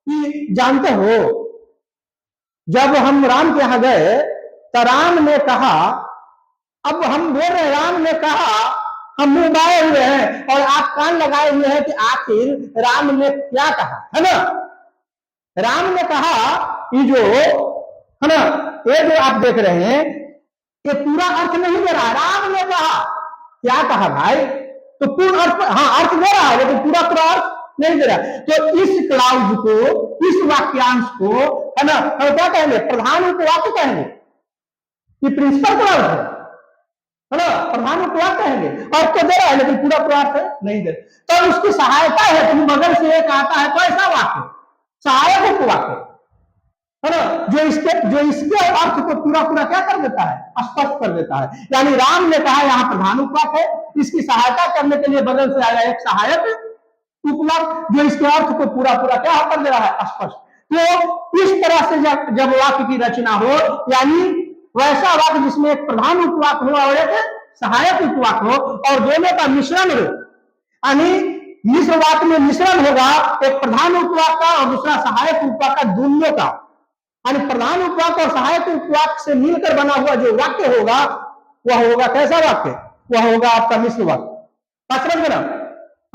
कि जानते हो जब हम राम के यहां गए तो राम ने कहा, अब हम बोल रहे राम ने कहा, हम मुंह बाए हुए हैं और आप कान लगाए हुए हैं कि आखिर राम ने क्या कहा, है ना। राम ने कहा ये जो है ना, ये जो आप देख रहे हैं ये पूरा अर्थ नहीं दे रहा। राम ने कहा, क्या कहा भाई, तो पूर्ण अर्थ, हाँ अर्थ दे रहा है लेकिन पूरा पूरा अर्थ नहीं दे रहा। तो इस क्लाउज को, इस वाक्यांश को, है ना, हम क्या कहेंगे, प्रधान उपवाक्य कहेंगे। ये प्रिंसिपल क्लाउज है ना, प्रधान उपवाक्य कहेंगे। अर्थ तो दे रहा है लेकिन पूरा पूरा अर्थ नहीं दे रहा। तो उसकी सहायता है, तुम बगल से एक आता है कैसा वाक्य, सहायक उपवाक्य, है ना, जो इसके अर्थ को पूरा पूरा क्या कर देता है, स्पष्ट कर देता है। यानी राम ने कहा यहाँ प्रधान उपवाक्य है, इसकी सहायता करने के लिए बगल से आया एक सहायक उपवाक्य जो इसके अर्थ को पूरा पूरा क्या कर दे रहा है, स्पष्ट। तो इस तरह से जब वाक्य की रचना हो, यानी वैसा वाक्य जिसमें एक प्रधान उपवाक्य हो और एक सहायक उपवाक्य हो और दोनों का मिश्रण हो, यानी मिश्र वाक्य में मिश्रण होगा, एक प्रधान उपवाक्य का और दूसरा सहायक उपवाक्य का, दोनों का, यानी प्रधान उपवाक्य और सहायक उपवाक्य से मिलकर बना हुआ जो वाक्य होगा वह होगा कैसा वाक्य, वह होगा आपका मिश्र वाक्य। समझ गए,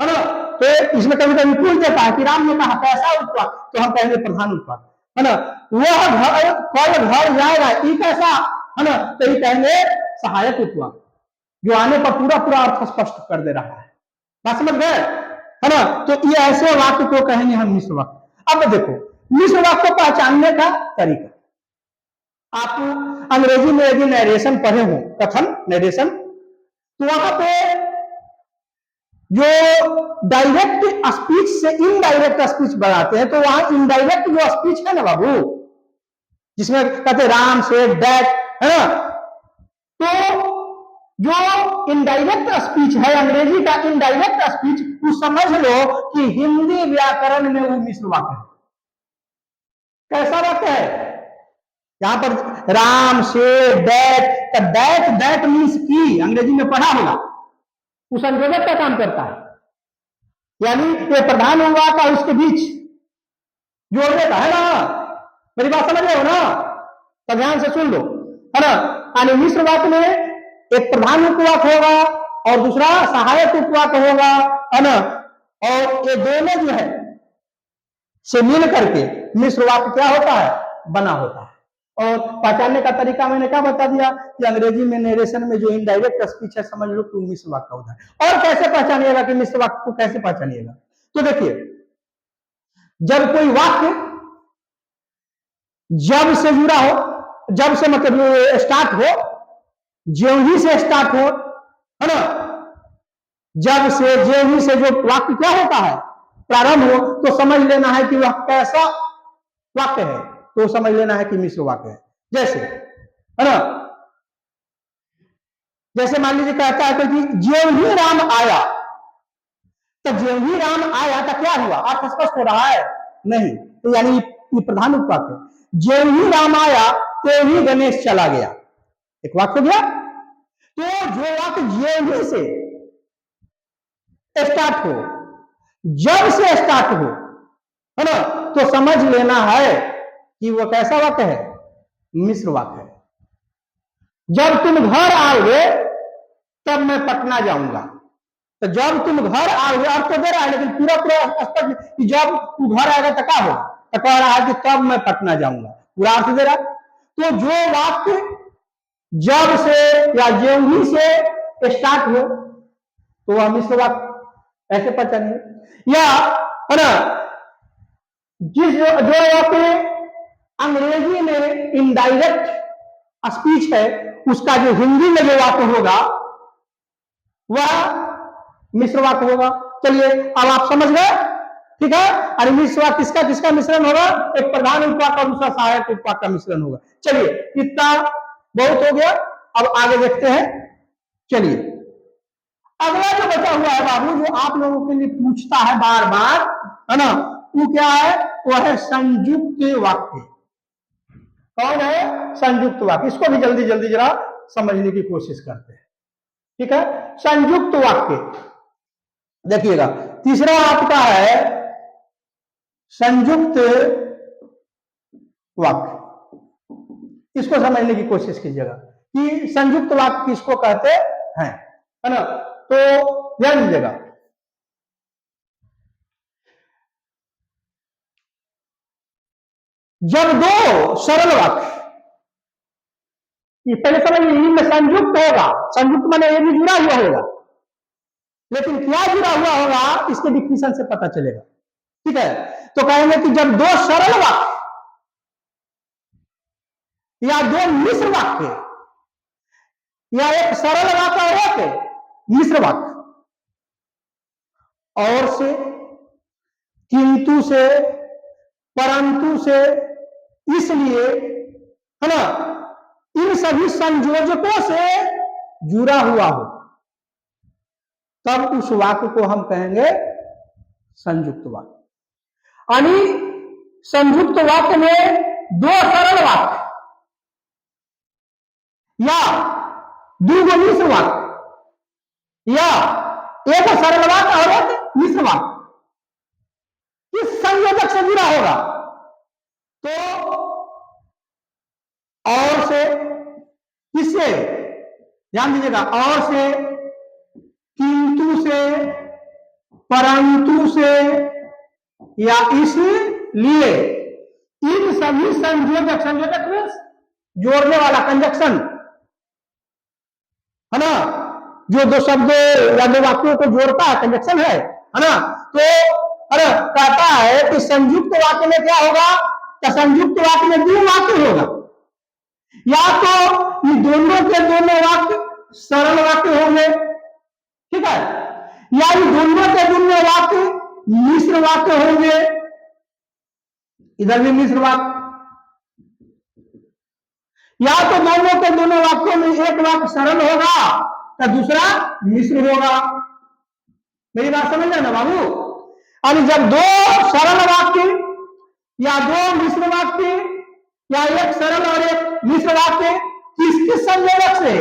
है ना। तो इसमें कभी कभी पूछ देता है कि राम ने कहा कैसा उपवाक्य, तो हम कहेंगे प्रधान उपवाक्य, है ना। वह घर कल घर जाएगा, ये कैसा, है ना, तो ये कहेंगे सहायक उपवाक्य जो आने पर पूरा पूरा अर्थ स्पष्ट कर दे रहा है। बात समझ गए, है ना। तो ये ऐसे वाक्य को कहेंगे हम मिश्र वाक्य। अब देखो मिश्र वाक्य को पहचानने का तरीका, आप अंग्रेजी में यदि नरेशन पढ़े हो, कथन नरेशन, तो वहां पे जो डायरेक्ट स्पीच से इनडायरेक्ट स्पीच बनाते हैं, तो वहां इनडायरेक्ट जो स्पीच है ना बाबू, जिसमें कहते राम से दैट, है ना, तो जो इनडायरेक्ट स्पीच है अंग्रेजी का इनडायरेक्ट स्पीच, तो समझ लो कि हिंदी व्याकरण में वो मिश्र वाक्य है। कैसा वाक्य है, यहां पर Ram say that, that that means की, अंग्रेजी में पढ़ा होगा, उस संयोजक का काम करता है, यानी ये प्रधान होगा का उसके बीच जोड़ देता है ना। मेरी बात समझ रहे हो ना, तो ध्यान से सुन लो, है ना। यानी मिश्र वाक्य में एक प्रधान उपवाक्य होगा और दूसरा सहायक उपवाक्य होगा, है ना, और ये दोनों जो है से मिल करके मिश्र वाक्य क्या होता है, बना होता है। और पहचानने का तरीका मैंने क्या बता दिया कि अंग्रेजी में नरेशन में जो इनडायरेक्ट स्पीच है, समझ लो कि मिश्र वाक्य होता है। और कैसे पहचानिएगा कि मिश्र वाक्य को कैसे पहचानिएगा, तो देखिए जब कोई वाक्य जब से जुड़ा हो, जब से मतलब स्टार्ट हो, ज्यों ही से स्टार्ट हो, है ना, जब से ज्यों ही से जो वाक्य क्या होता है प्रारंभ हो, तो समझ लेना है कि वह कैसा वाक्य है, तो समझ लेना है कि मिश्र वाक्य है। जैसे, है ना, जैसे मान लीजिए कहता है कि ज्यों ही राम आया, तो ज्यों ही राम आया तो क्या हुआ, अर्थ स्पष्ट हो रहा है नहीं, तो यानी ये प्रधान उपवाक्य है। ज्यों ही राम आया त्यों ही गणेश चला गया, एक वाक्य हो गया। तो जो वाक्य ज्यों ही से स्टार्ट हो, जब से स्टार्ट हो, है ना, तो समझ लेना है कि वो कैसा वाक्य है, मिश्र वाक्य है। जब तुम घर आओगे तब मैं पटना जाऊंगा, तो जब तुम घर आओगे, अर्थ तो दे रहा है लेकिन पूरा पूरा स्पष्ट कि जब तू घर आएगा तो क्या होगा, तो कह रहा है कि तब मैं पटना जाऊंगा, पूरा अर्थ दे रहा है। तो जो वाक्य जब से या ज्यों ही से स्टार्ट हो तो वह मिश्र वाक्य, ऐसे पहचानिए। या है ना, जिस जो वाक्य अंग्रेजी में इनडायरेक्ट स्पीच है, उसका जो हिंदी में जो वाक्य होगा वह मिश्र वाक्य होगा। चलिए अब आप समझ गए, ठीक है। अरे मिश्र वाक्य किसका किसका मिश्रण होगा, एक प्रधान उपवाक्य और दूसरा सहायक उपवाक्य का मिश्रण होगा। चलिए इतना बहुत हो गया, अब आगे देखते हैं। चलिए अगला जो बचा हुआ है बाबू, जो आप लोगों के लिए पूछता है बार बार, है ना, वो क्या है, वो है संयुक्त वाक्य। कौन है, संयुक्त वाक्य। इसको भी जल्दी जल्दी जरा समझने की कोशिश करते हैं, ठीक है। संयुक्त वाक्य देखिएगा, तीसरा आपका है संयुक्त वाक्य। इसको समझने की कोशिश कीजिएगा कि संयुक्त वाक्य किसको कहते हैं, है ना। तो ध्यान दीजिएगा, जब दो सरल वाक्य, ये पहले समझिए, इनमें संयुक्त होगा, संयुक्त माने ये भी जुड़ा हुआ होगा, लेकिन क्या जुड़ा हुआ होगा इसके डिफिनेशन से पता चलेगा, ठीक है। तो कहेंगे कि जब दो सरल वाक्य या दो मिश्र वाक्य या एक सरल वाक्य और एक मिश्र वाक्य और से, किंतु से, परंतु से, इसलिए, है ना, इन सभी संयोजकों से जुड़ा हुआ हो, तब उस वाक्य को हम कहेंगे संयुक्त वाक्य। यानी संयुक्त वाक्य में दो सरल वाक्य या दो मिश्र वाक्य या एक सरल वाक्य और एक मिश्र वाक्य किस संयोजक से जुड़ा होगा, तो और से, किससे, ध्यान दीजिएगा, और से, किंतु से, परंतु से या इसलिए, इन सभी संयोजक, संयोजक मीन्स जोड़ने वाला, कंजक्शन, है ना, जो दो शब्द या दो वाक्यों को जोड़ता है, कंजक्शन है ना। तो अरे कहता है कि संयुक्त वाक्य में क्या होगा, तो संयुक्त वाक्य में दो वाक्य होगा, या तो ये दोनों के दोनों वाक्य सरल वाक्य होंगे, ठीक है, या ये दोनों के दोनों वाक्य मिश्र वाक्य होंगे, इधर भी मिश्र वाक्य, या तो दोनों के दोनों वाक्यों में एक वाक्य सरल होगा तो दूसरा मिश्र होगा। मेरी बात समझ रहे ना बाबू। और जब दो सरल वाक्य या दो मिश्र वाक्य या एक सरल और एक मिश्र वाक्य किस किस संयोजक से,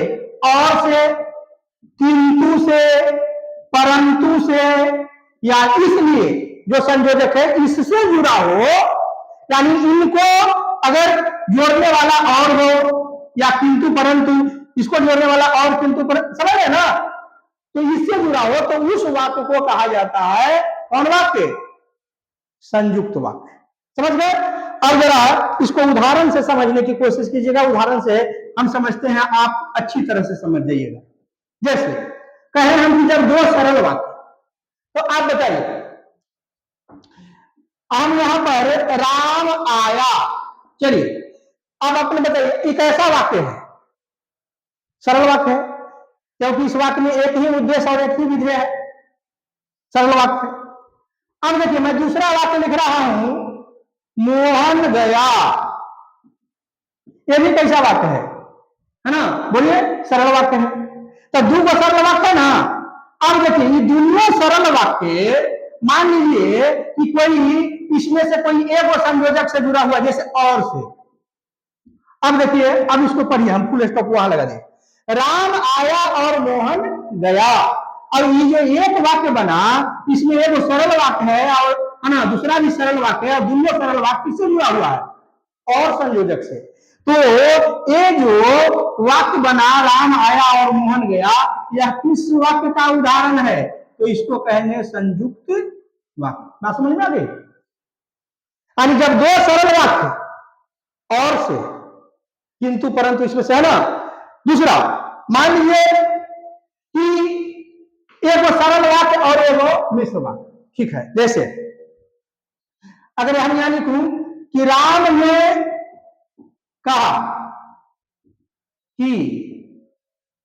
और से, किंतु से, परंतु से या इसलिए, जो संयोजक है इससे जुड़ा हो, यानी इनको अगर जोड़ने वाला और हो या किंतु परंतु, इसको जोड़ने वाला और किंतु परंतु, समझ रहे ना, तो इससे जुड़ा हो तो उस वाक्य को कहा जाता है कौन वाक्य, संयुक्त वाक्य। समझ गए। अब जरा इसको उदाहरण से समझने की कोशिश कीजिएगा, उदाहरण से हम समझते हैं, आप अच्छी तरह से समझ जाइएगा। जैसे कहें हम कि जब दो सरल वाक्य, तो आप बताइए, हम यहां पर राम आया, चलिए अब अपने बताइए एक ऐसा वाक्य है, सरल वाक्य है, क्योंकि इस वाक्य में एक ही उद्देश्य और एक ही विधेय है, सरल वाक्य है। अब देखिए मैं दूसरा वाक्य लिख रहा हूं, मोहन गया, ये भी कैसा वाक्य है ना, बोलिए, सरल वाक्य है। तो दो सरल वाक्य है ना। अब देखिए ये दोनों सरल वाक्य, मान लीजिए कि कोई इसमें से कोई एक संयोजक से जुड़ा हुआ, जैसे और से। अब देखिए, अब इसको पढ़िए, हम फुल स्टॉप वहां लगा दें, राम आया और मोहन गया। और ये जो एक वाक्य बना, इसमें एक सरल वाक्य है और है ना, दूसरा भी सरल वाक्य है, और दोनों सरल वाक्य से जुड़ा हुआ है और संयोजक से। तो ये जो वाक्य बना राम आया और मोहन गया, यह किस वाक्य का उदाहरण है, तो इसको कहेंगे संयुक्त वाक्य। बात समझ में आ गई। यानी जब दो सरल वाक्य और से, किंतु परंतु इसमें से, है ना। दूसरा मान लीजिए कि एक सरल वाक्य और एक मिश्र वाक्य, ठीक है। जैसे अगर हम यहां लिखूं कि राम ने कहा कि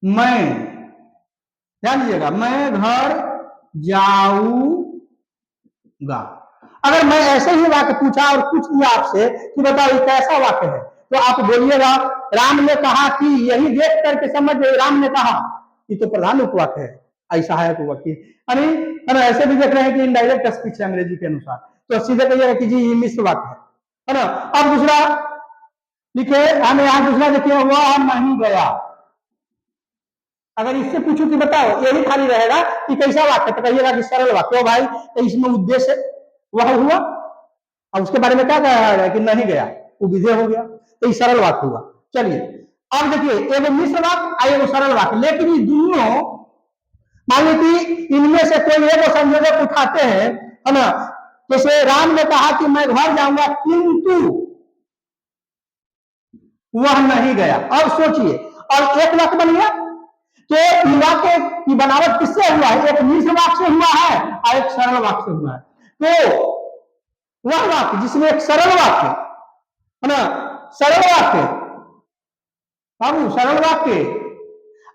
मैं, ध्यान दीजिएगा, मैं घर जाऊंगा। अगर मैं ऐसे ही वाक्य पूछा और पूछ दिया आपसे कि बताओ ये कैसा वाक्य है, तो आप बोलिएगा राम ने कहा कि, यही देख करके समझ राम ने कहा, ये तो प्रधान उपवाक्य है, ऐसा है वाक्य। अरे ऐसे भी देख रहे हैं कि इनडायरेक्ट स्पीच है अंग्रेजी के अनुसार, तो सीधे कहिएगा कि जी ये मिश्र वाक्य है ना। अब दूसरा लिखे, हमें यहां दूसरा देखिए, वह नहीं गया। अगर इससे पूछूं कि बताओ यही खाली रहेगा कि कैसा वाक्य, तो कहिएगा कि सरल वाक्य। भाई तो इसमें उद्देश्य वह हुआ, और उसके बारे में क्या कहा है कि नहीं गया, वो विधेय हो गया, तो ये सरल वाक्य हुआ। चलिए अब देखिए, एगो मिश्र वाक्य और एगो सरल वाक्य, लेकिन ये दोनों मान लो कि इनमें से कोई एगो संयोजक उठाते हैं, है ना। जैसे राम ने कहा कि मैं घर जाऊंगा किंतु वह नहीं गया। अब सोचिए, और एक वाक्य बन गया। तो वाक्य की बनावट किससे हुआ है? एक मिश्र वाक्य से हुआ है और एक सरल वाक्य से हुआ है। तो वह वाक्य जिसमें एक सरल वाक्य, है ना, सरल वाक्य, बाबू सरल वाक्य,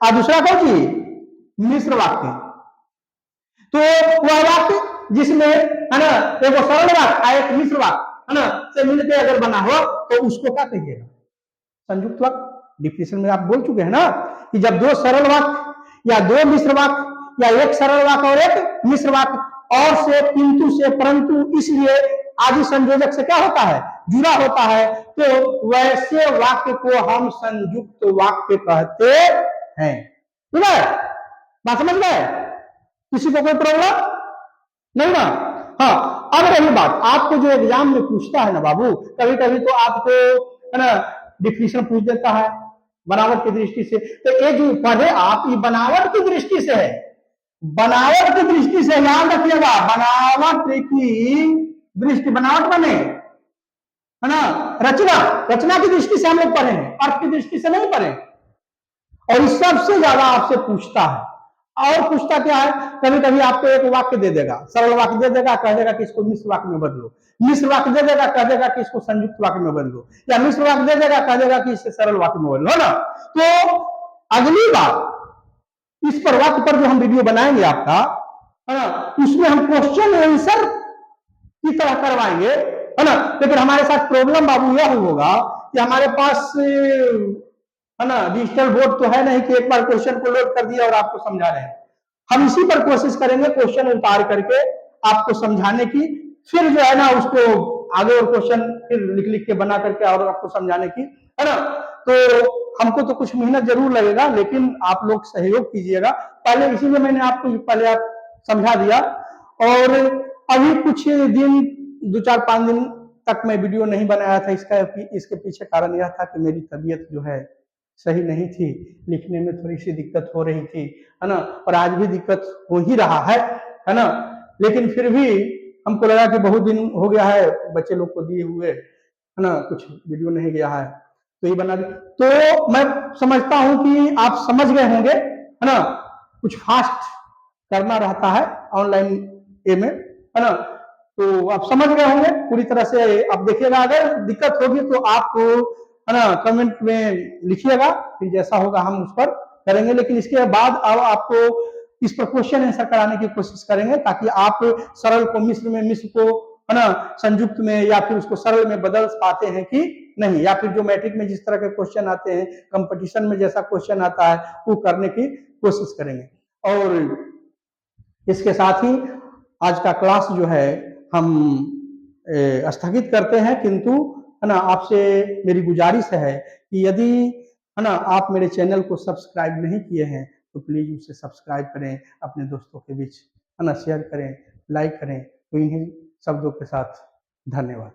और दूसरा कौन सी? मिश्र वाक्य। तो वह वाक्य जिसमें, है ना, एक सरल वाक्य और एक मिश्र वाक्य, है ना, से मिलकर अगर बना हो तो उसको क्या कहिएगा? संयुक्त वाक्य। डिफिनेशन में आप बोल चुके हैं ना कि जब दो सरल वाक्य या दो मिश्र वाक्य या एक सरल वाक्य और एक मिश्र वाक्य और से, किंतु से, परंतु, इसलिए आदि संयोजक से क्या होता है? जुड़ा होता है, तो वैसे वाक्य को हम संयुक्त वाक्य कहते हैं। ठीक है, बात समझ गए? किसी को कोई प्रॉब्लम नहीं ना? हाँ, अब रही बात, आपको जो एग्जाम में पूछता है ना बाबू, कभी कभी तो आपको, है ना, डिफिनेशन पूछ देता है बनावट की दृष्टि से। तो ये जो पढ़े आप, ये बनावट की दृष्टि से है, बनावट की दृष्टि से याद रखिएगा, बनावट की दृष्टि, बनावट बने, है ना, रचना, रचना की दृष्टि से हम लोग पढ़े हैं, अर्थ की दृष्टि से नहीं पढ़े। और इस सबसे ज्यादा आपसे पूछता है। और पूछता क्या है? कभी कभी आपको एक वाक्य दे देगा, सरल वाक्य दे देगा, कह देगा कि इसको मिश्र वाक्य में बदलो, मिश्र वाक्य दे देगा, कह देगा कि इसको संयुक्त वाक्य में बदलो, या मिश्र वाक्य दे देगा, कह देगा कि इसे सरल वाक्य में बदलो, है ना। तो अगली बार इस पर वाक्य पर जो हम वीडियो बनाएंगे आपका, है ना, उसमें हम क्वेश्चन आंसर की तरह करवाएंगे, है ना। लेकिन हमारे साथ प्रॉब्लम बाबू यह होगा कि हमारे पास, है ना, डिजिटल बोर्ड तो है नहीं कि एक बार क्वेश्चन को लोड कर दिया और आपको समझा रहे हैं। हम इसी पर कोशिश करेंगे क्वेश्चन उतार करके आपको समझाने की, फिर जो है ना उसको आगे और क्वेश्चन फिर लिख लिख के बना करके और आपको समझाने की, है ना। तो हमको तो कुछ मेहनत जरूर लगेगा, लेकिन आप लोग सहयोग कीजिएगा पहले, इसीलिए मैंने आपको पहले आप समझा दिया। और अभी कुछ दिन, 2-4-5 दिन तक मैं वीडियो नहीं बनाया था, इसके पीछे कारण यह था कि मेरी तबीयत जो है सही नहीं थी, लिखने में थोड़ी सी दिक्कत हो रही थी, है ना, और आज भी दिक्कत हो ही रहा है ना। लेकिन फिर भी हमको लगा कि बहुत दिन हो गया है बच्चे लोग को दिए हुए, है ना, कुछ वीडियो नहीं गया है, तो ये बना दी। तो मैं समझता हूं कि आप समझ गए होंगे, है ना, कुछ फास्ट करना रहता है ऑनलाइन ए में, है ना। तो आप समझ गए होंगे पूरी तरह से। आप देखिएगा, अगर दिक्कत होगी तो आप, है ना, कमेंट में लिखिएगा, फिर जैसा होगा हम उस पर करेंगे। लेकिन इसके बाद अब आपको इस पर क्वेश्चन आंसर कराने की कोशिश करेंगे, ताकि आप सरल को मिश्र में, मिश्र को, है ना, संयुक्त में, या फिर उसको सरल में बदल पाते हैं कि नहीं, या फिर जो मैट्रिक में जिस तरह के क्वेश्चन आते हैं, कंपटीशन में जैसा क्वेश्चन आता है, वो करने की कोशिश करेंगे। और इसके साथ ही आज का क्लास जो है हम स्थगित करते हैं, किंतु, है ना, आपसे मेरी गुजारिश है कि यदि, है ना, आप मेरे चैनल को सब्सक्राइब नहीं किए हैं तो प्लीज उसे सब्सक्राइब करें, अपने दोस्तों के बीच, है ना, शेयर करें, लाइक करें। तो इन्हीं शब्दों के साथ धन्यवाद।